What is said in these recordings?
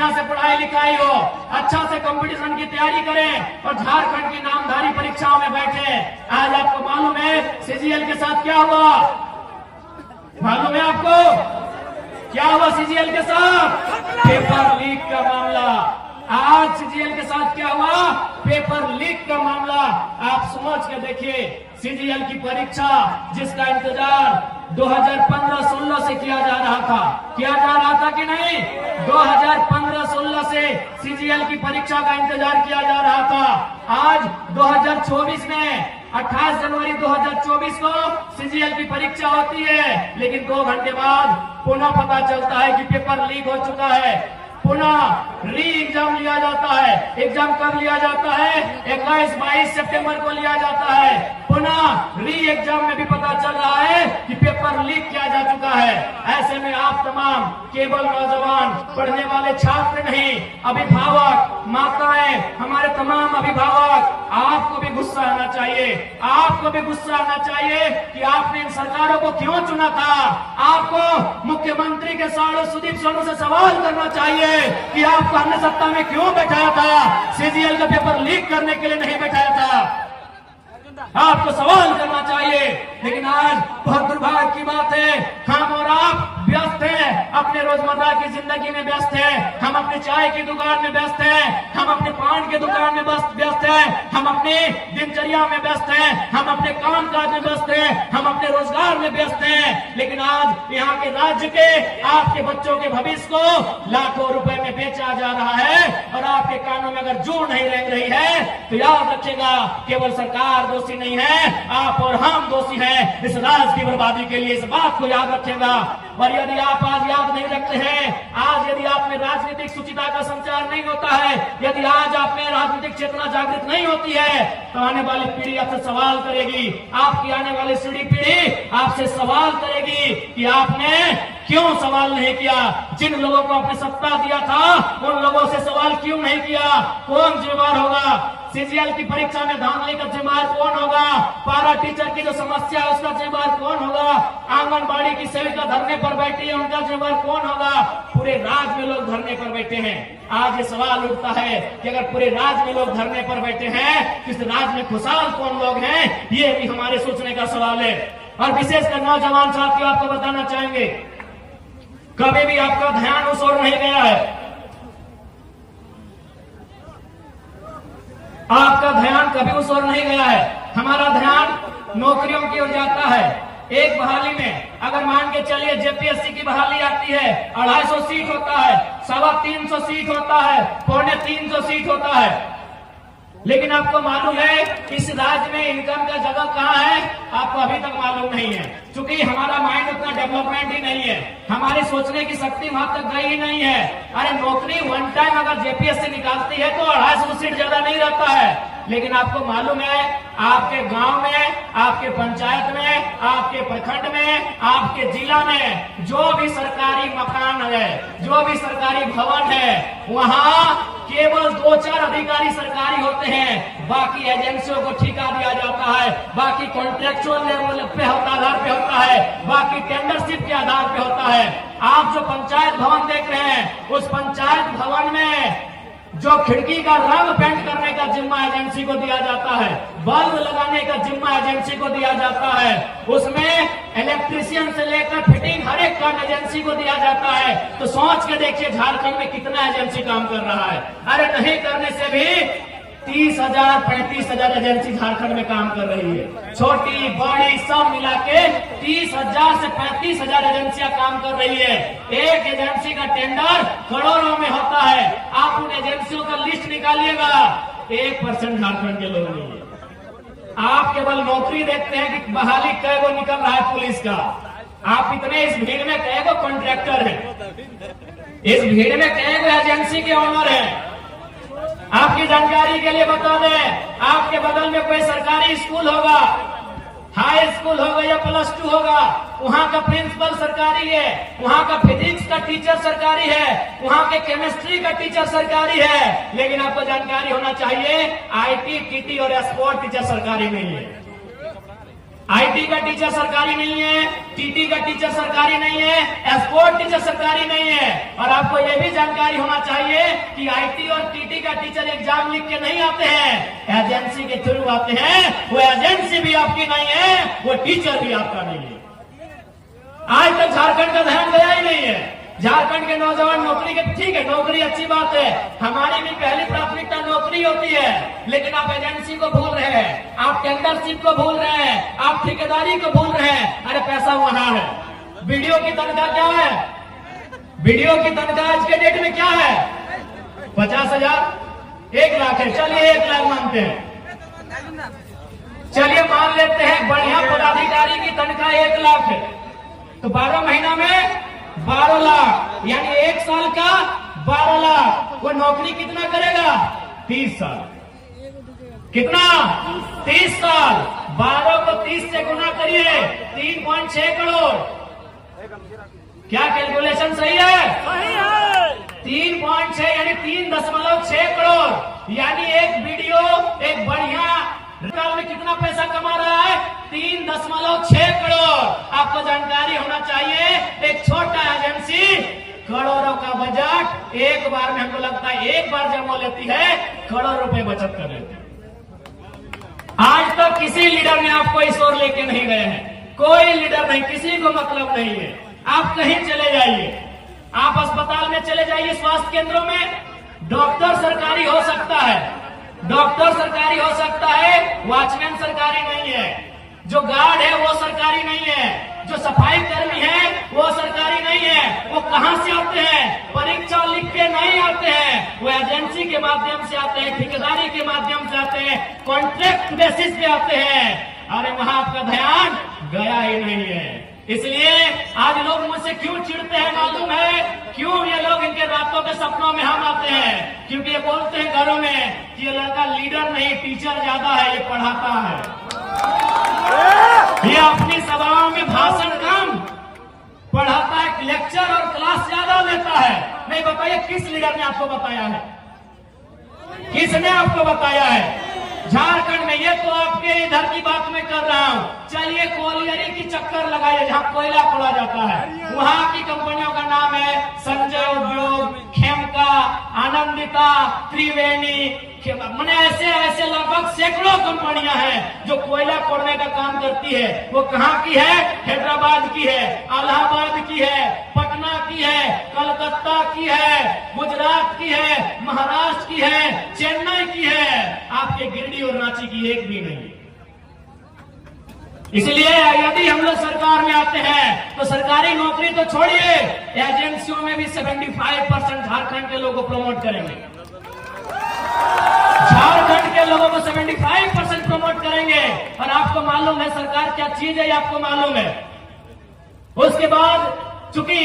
बढ़िया से पढ़ाई लिखाई हो, अच्छा से कंपटीशन की तैयारी करें और झारखंड की नामधारी परीक्षाओं में बैठे। आज आपको मालूम है सीजीएल के साथ क्या हुआ? मालूम है आपको क्या हुआ सीजीएल के साथ? पेपर लीक का मामला। आज सीजीएल के साथ क्या हुआ? पेपर लीक का मामला। आप समझ के देखिए, सीजीएल की परीक्षा जिसका इंतजार 2015-16 से किया जा रहा था कि नहीं? 2015-16 से सीजीएल की परीक्षा का इंतजार किया जा रहा था। आज 2024 में 28 जनवरी 2024 को सीजीएल की परीक्षा होती है, लेकिन 2 घंटे बाद पुनः पता चलता है कि पेपर लीक हो चुका है। पुनः री एग्जाम लिया जाता है। एग्जाम कब लिया जाता है? 21-22 सितंबर को लिया जाता है। पुनः री एग्जाम में भी पता चल रहा है कि पेपर लीक किया जा चुका है। ऐसे में आप तमाम केवल नौजवान पढ़ने वाले छात्र नहीं, अभिभावक, माताएं, हमारे तमाम अभिभावक, आपको भी गुस्सा आना चाहिए। आपको भी गुस्सा आना चाहिए कि आपने इन सरकारों को क्यों चुना था। आपको मुख्यमंत्री के साथ सुदीप सोनू से सवाल करना चाहिए कि आपको हमने सत्ता में क्यों बैठाया था? सीजीएल का पेपर लीक करने के लिए नहीं बैठाया था। आपको सवाल करना चाहिए। लेकिन आज बहुत दुर्भाग्य की बात है, हम और आप व्यस्त हैं, अपने रोजमर्रा की जिंदगी में व्यस्त हैं। हम अपनी चाय की दुकान में व्यस्त हैं, हम अपने पान की दुकान में व्यस्त हैं, हम अपने दिनचर्या में व्यस्त हैं, हम अपने काम काज में व्यस्त हैं, हम अपने रोजगार में व्यस्त हैं। लेकिन आज यहाँ के राज्य के आपके बच्चों के भविष्य को लाखों रुपए में बेचा जा रहा है और आपके कानों में अगर जू नहीं रेंग रही है तो याद रखिएगा, केवल सरकार दोषी नहीं है, आप और हम दोषी हैं इस राज्य की बर्बादी के लिए। इस बात को याद रखिएगा। और यदि आप आज याद नहीं रखते हैं, आज यदि आप में राजनीतिक सुचिता का संचार नहीं होता है, यदि आज आप में राजनीतिक चेतना जागृत नहीं होती है, तो आने वाली पीढ़ी आपसे सवाल करेगी। आपकी आने वाली पीढ़ी आपसे सवाल करेगी कि आपने क्यों सवाल नहीं किया? जिन लोगों को आपने सत्ता दिया था उन लोगों से सवाल क्यों नहीं किया? कौन जिम्मेदार होगा? सीजीएल की परीक्षा में धांधली का जिम्मेदार कौन होगा? पारा टीचर की जो समस्या है उसका जिम्मेदार कौन होगा? आंगनबाड़ी की सेविका धरने पर बैठी है, उनका जिम्मेदार कौन होगा? पूरे राज्य में लोग धरने पर बैठे हैं। आज ये सवाल उठता है कि अगर पूरे राज्य में लोग धरने पर बैठे हैं, इस राज्य में खुशहाल कौन लोग हैं? ये भी हमारे सोचने का सवाल है। और विशेषकर नौजवान साथियों, आपको बताना चाहेंगे, कभी भी आपका ध्यान उस ओर नहीं गया है। आपका ध्यान कभी उस ओर नहीं गया है। हमारा ध्यान नौकरियों की ओर जाता है। एक बहाली में अगर मान के चलिए जेपीएससी की बहाली आती है, 250 सीट होता है, 325 सीट होता है, 350 सीट होता है। लेकिन आपको मालूम है इस राज्य में इनकम का जगह कहाँ है? आपको अभी तक मालूम नहीं है, क्योंकि हमारा माइंड उतना डेवलपमेंट ही नहीं है, हमारी सोचने की शक्ति वहां तक गई ही नहीं है। अरे नौकरी वन टाइम अगर जेपीएससी निकालती है तो 250 सीट ज्यादा नहीं रहता है। लेकिन आपको मालूम है आपके गांव में, आपके पंचायत में, आपके प्रखंड में, आपके जिला में जो भी सरकारी मकान है, जो भी सरकारी भवन है, वहां केवल 2-4 अधिकारी सरकारी होते हैं। बाकी एजेंसियों को ठेका दिया जाता है, बाकी कॉन्ट्रेक्चुअल लेवल पे आधार पे होता है, बाकी टेंडरशिप के आधार पे होता है। आप जो पंचायत भवन देख रहे हैं, उस पंचायत भवन में जो खिड़की का रंग पेंट करने का जिम्मा एजेंसी को दिया जाता है, बल्ब लगाने का जिम्मा एजेंसी को दिया जाता है, उसमें इलेक्ट्रीशियन से लेकर फिटिंग हर एक काम एजेंसी को दिया जाता है। तो सोच के देखिए झारखंड में कितना एजेंसी काम कर रहा है। अरे नहीं करने से भी 30,000 35,000 एजेंसी झारखंड में काम कर रही है। छोटी बड़ी सब मिला के 30,000 से 35,000 एजेंसियां काम कर रही है। एक एजेंसी का टेंडर करोड़ों में होता है। आप उन एजेंसियों का लिस्ट निकालिएगा, 1% झारखंड के लोग नहीं है। आप केवल नौकरी देखते हैं कि बहाली कै गो निकल रहा है पुलिस का। आप इतने इस भीड़ में कै गो कॉन्ट्रैक्टर है, इस भीड़ में कै गो एजेंसी के ऑनर है। आपकी जानकारी के लिए बता दें, आपके बगल में कोई सरकारी स्कूल होगा, हाई स्कूल होगा या +2 होगा, वहाँ का प्रिंसिपल सरकारी है, वहाँ का फिजिक्स का टीचर सरकारी है, वहाँ के केमिस्ट्री का टीचर सरकारी है। लेकिन आपको जानकारी होना चाहिए IT, TT और स्पोर्ट टीचर सरकारी नहीं है। IT का टीचर सरकारी नहीं है, टीटी का टीचर सरकारी नहीं है, स्पोर्ट टीचर सरकारी नहीं है। और आपको यह भी जानकारी होना चाहिए कि आईटी और टीटी का टीचर एग्जाम लिख के नहीं आते हैं, एजेंसी के थ्रू आते हैं। वो एजेंसी भी आपकी नहीं है, वो टीचर भी आपका नहीं है। आज तक झारखंड का ध्यान गया ही नहीं है। झारखंड के नौजवान नौकरी के, ठीक है नौकरी अच्छी बात है, हमारी भी पहली प्राथमिकता नौकरी होती है, लेकिन आप एजेंसी को भूल रहे हैं, आप टेंडरशिप को भूल रहे हैं, आप ठेकेदारी को भूल रहे हैं। अरे पैसा वहां है। वीडियो की तनख्वाह क्या है? वीडियो की तनख्वाह आज के डेट में क्या है? 50,000, 1 लाख है। चलिए 1 लाख मानते हैं, चलिए मान लेते हैं बढ़िया पदाधिकारी की तनख्वाह 1 लाख है, तो 12 महीना में 12 लाख, यानी 1 साल का 12 लाख। वो नौकरी कितना करेगा? 30 साल। कितना? 30 साल। 12 को 30 से गुना करिए, 3.6 करोड़। क्या कैलकुलेशन सही है? 3.6 यानी 3.6 करोड़। यानी एक वीडियो, एक बढ़िया साल में कितना पैसा कमा रहा है? 3.6 करोड़। आपको जानकारी होना चाहिए, एक छोटा एजेंसी करोड़ों का बजट एक बार में, हमको लगता है एक बार जब वो लेती है करोड़ रुपए बचत कर लेती है। आज तक किसी लीडर ने आपको इस ओर लेके नहीं गए हैं, कोई लीडर नहीं, किसी को मतलब नहीं है। आप कहीं चले जाइए, आप अस्पताल में चले जाइए, स्वास्थ्य केंद्रों में, डॉक्टर सरकारी हो सकता है, डॉक्टर सरकारी हो सकता है, वॉचमैन सरकारी नहीं है, जो गार्ड है वो सरकारी नहीं है, जो सफाई कर्मी है वो सरकारी नहीं है। वो कहां से आते हैं? परीक्षा लिख के नहीं आते हैं, वो एजेंसी के माध्यम से आते हैं, ठेकेदारी के माध्यम से आते हैं, कॉन्ट्रैक्ट बेसिस पे आते हैं। अरे वहां आपका ध्यान गया ही नहीं है। इसलिए आज लोग मुझसे क्यों चिढ़ते हैं मालूम है? क्यों ये लोग, इनके रातों के सपनों में हम आते हैं, क्योंकि ये बोलते हैं घरों में कि ये लड़का लीडर नहीं टीचर ज्यादा है, ये पढ़ाता है, ये अपनी सभाओं में भाषण कम पढ़ाता है, लेक्चर और क्लास ज्यादा लेता है। नहीं बताइए किस लीडर ने आपको बताया है? किसने आपको बताया है? झारखंड में, ये तो आपके इधर की बात मैं कर रहा हूं। चलिए कोयलियरी की चक्कर लगाइए, जहां कोयला खोला जाता है, वहां की कंपनियों का नाम है संजय उद्योग, खेमका, आनंदिता, त्रिवेणी, मैंने ऐसे लगभग सैकड़ों कंपनियां हैं जो कोयला खोदने का काम करती है। वो कहाँ की है? हैदराबाद की है, इलाहाबाद की है, पटना की है, कलकत्ता की है, गुजरात की है, महाराष्ट्र की है, चेन्नई की है। आपके गिरिडीह और रांची की एक भी नहीं। इसलिए यदि हम लोग सरकार में आते हैं तो सरकारी नौकरी तो छोड़िए, एजेंसियों में भी 75% झारखंड के लोगों को प्रमोट करेंगे। झारखंड के लोगों को 75% प्रमोट करेंगे। और आपको मालूम है सरकार क्या चीज है, आपको मालूम है। उसके बाद चूंकि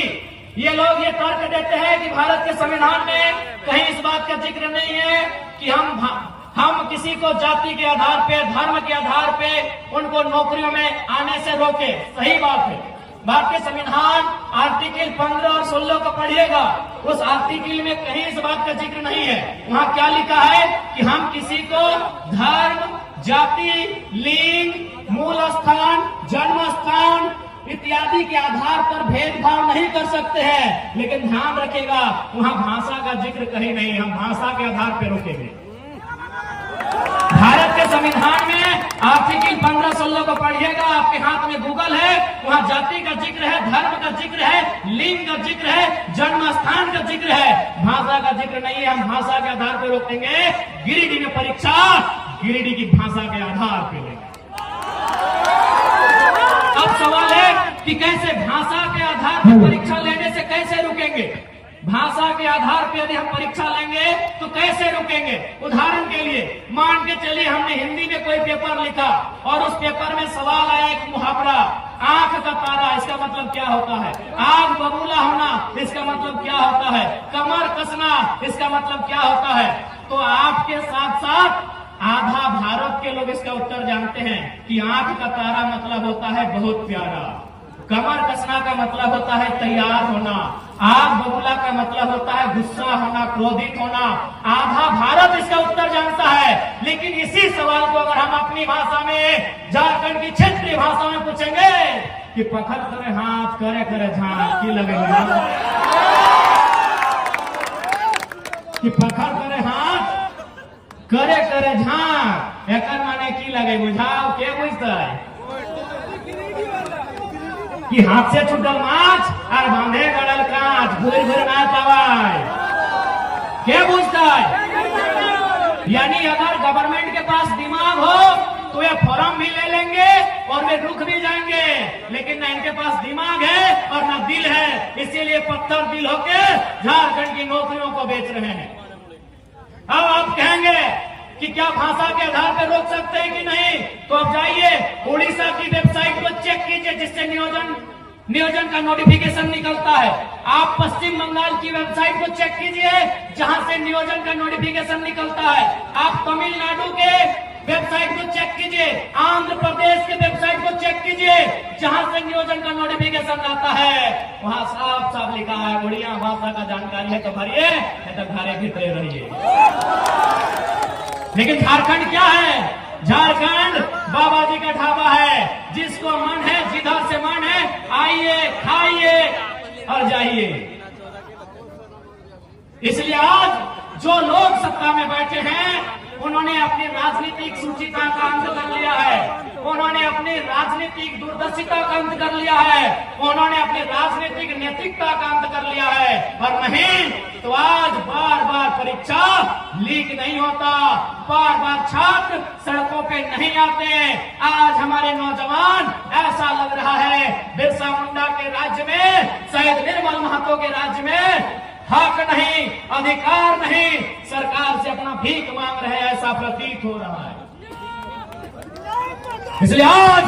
ये लोग ये तर्क देते हैं कि भारत के संविधान में कहीं इस बात का जिक्र नहीं है कि हम किसी को जाति के आधार पे, धर्म के आधार पे उनको नौकरियों में आने से रोके। सही बात है। भारतीय संविधान आर्टिकल 15 और 16 को पढ़िएगा, उस आर्टिकल में कहीं इस बात का जिक्र नहीं है। वहां क्या लिखा है कि हम किसी को धर्म, जाति, लिंग, मूल स्थान, जन्म स्थान इत्यादि के आधार पर भेदभाव नहीं कर सकते हैं। लेकिन ध्यान रखिएगा, वहां भाषा का जिक्र कहीं नहीं, हम भाषा के आधार पर रोकेंगे। भारत के संविधान में आर्टिकल 15-16 को पढ़िएगा, आपके हाथ में गूगल है, वहां जाति का जिक्र है, धर्म का जिक्र है, लिंग का जिक्र है, जन्म स्थान का जिक्र है, भाषा का जिक्र नहीं है। हम भाषा के आधार पर रोकेंगे। गिरिडीह में परीक्षा गिरिडीह की भाषा के आधार पर लेंगे। अब सवाल है कि कैसे भाषा के आधार पर परीक्षा लेने से कैसे रुकेंगे? भाषा के आधार पर यदि हम परीक्षा लेंगे तो कैसे रुकेंगे? उदाहरण के लिए मान के चलिए हमने हिंदी में कोई पेपर लिखा और उस पेपर में सवाल आया एक मुहावरा, आंख का तारा, इसका मतलब क्या होता है? आग बबूला होना, इसका मतलब क्या होता है? कमर कसना, इसका मतलब क्या होता है? तो आपके साथ साथ आधा भारत के लोग इसका उत्तर जानते हैं कि आंख का तारा मतलब होता है बहुत प्यारा, कमर कसना का मतलब होता है तैयार होना, आग बबूला का मतलब होता है गुस्सा होना, क्रोधित होना। आधा भारत इसका उत्तर जानता है। लेकिन इसी सवाल को अगर हम अपनी भाषा में, झारखंड की क्षेत्रीय भाषा में पूछेंगे कि पखल करे हाथ करे करे झांक की लगेगा कि पखल करे हाथ करे करे झांक एक माने की लगे बुझाओ के बुझता है कि हाथ से छूटल माछ और बांधे गड़ल कांच भूर भूर ना तवाय क्या बुझता है। यानी अगर गवर्नमेंट के पास दिमाग हो तो ये फॉर्म भी ले लेंगे और वे रुक भी जाएंगे, लेकिन ना इनके पास दिमाग है और ना दिल है, इसीलिए पत्थर दिल होके झारखंड की नौकरियों को बेच रहे हैं। अब आप कहेंगे कि क्या भाषा के आधार पर रोक सकते हैं कि नहीं, तो आप जाइए उड़ीसा की वेबसाइट को चेक कीजिए जिससे नियोजन का नोटिफिकेशन निकलता है। आप पश्चिम बंगाल की वेबसाइट को चेक कीजिए जहां से नियोजन का नोटिफिकेशन निकलता है। आप तमिलनाडु के वेबसाइट को चेक कीजिए, आंध्र प्रदेश के वेबसाइट को चेक कीजिए जहां से नियोजन का नोटिफिकेशन आता है। वहां साफ साफ लिखा है उड़िया भाषा का जानकारी है तो भरिए, नहीं तो घरे भीतरे रहिए। लेकिन झारखंड क्या है? झारखंड बाबा जी का ढाबा है, जिसको मन है जिधर से मन है आइए खाइए और जाइए। इसलिए आज जो लोग सत्ता में बैठे हैं उन्होंने अपनी राजनीतिक सूचिता का अंत कर लिया है, उन्होंने अपनी राजनीतिक दूरदर्शिता का अंत कर लिया है, उन्होंने अपनी राजनीतिक नैतिकता का अंत कर लिया है। और नहीं तो आज बार बार परीक्षा लीक नहीं होता, बार बार छात्र सड़कों पे नहीं आते। आज हमारे नौजवान ऐसा लग रहा है बिरसा मुंडा के राज्य में, शहीद निर्मल महतो के राज्य में हक नहीं, अधिकार नहीं, सरकार से अपना भीख मांग रहे हैं, ऐसा प्रतीत हो रहा है। इसलिए आज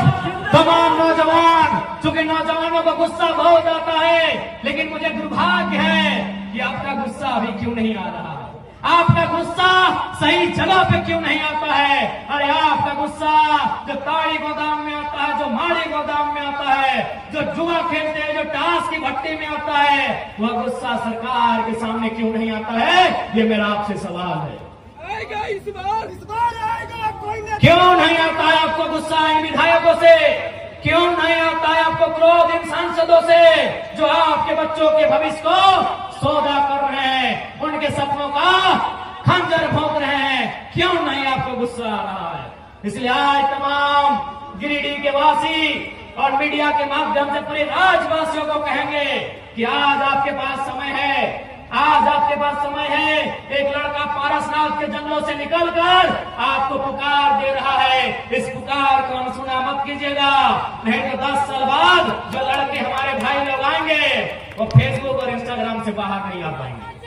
तमाम नौजवान, चूंकि नौजवानों को गुस्सा बहुत आता है, लेकिन मुझे दुर्भाग्य है कि आपका गुस्सा अभी क्यों नहीं आ रहा है, आपका गुस्सा सही जगह पे क्यों नहीं आता है। अरे आपका गुस्सा जो ताड़ी गोदाम में आता है, जो माड़ी गोदाम में आता है, जो जुआ खेलते हैं, जो टास की भट्टी में आता है, वह गुस्सा सरकार के सामने क्यों नहीं आता है, ये मेरा आपसे सवाल है। आएगा इस बार आएगा कोई नहीं। क्यों नहीं आता है आपको गुस्सा इन विधायकों से? क्यों नहीं आता है आपको क्रोध इन सांसदों से जो आपके बच्चों के भविष्य को सौदा कर रहे हैं, उनके सपनों का खंजर भोंक रहे हैं? क्यों नहीं आपको गुस्सा आ रहा है? इसलिए आज तमाम गिरिडीह के वासी और मीडिया के माध्यम से पूरे राज्यवासियों को कहेंगे कि आज आपके पास समय है, आज आपके पास समय है। एक लड़का पारसनाथ के जंगलों से निकलकर आपको पुकार दे रहा है, इस पुकार को अनसुना मत कीजिएगा, नहीं तो 10 साल बाद जो लड़के हमारे भाई लोग आएंगे वो फेसबुक और इंस्टाग्राम से बाहर नहीं आ पाएंगे।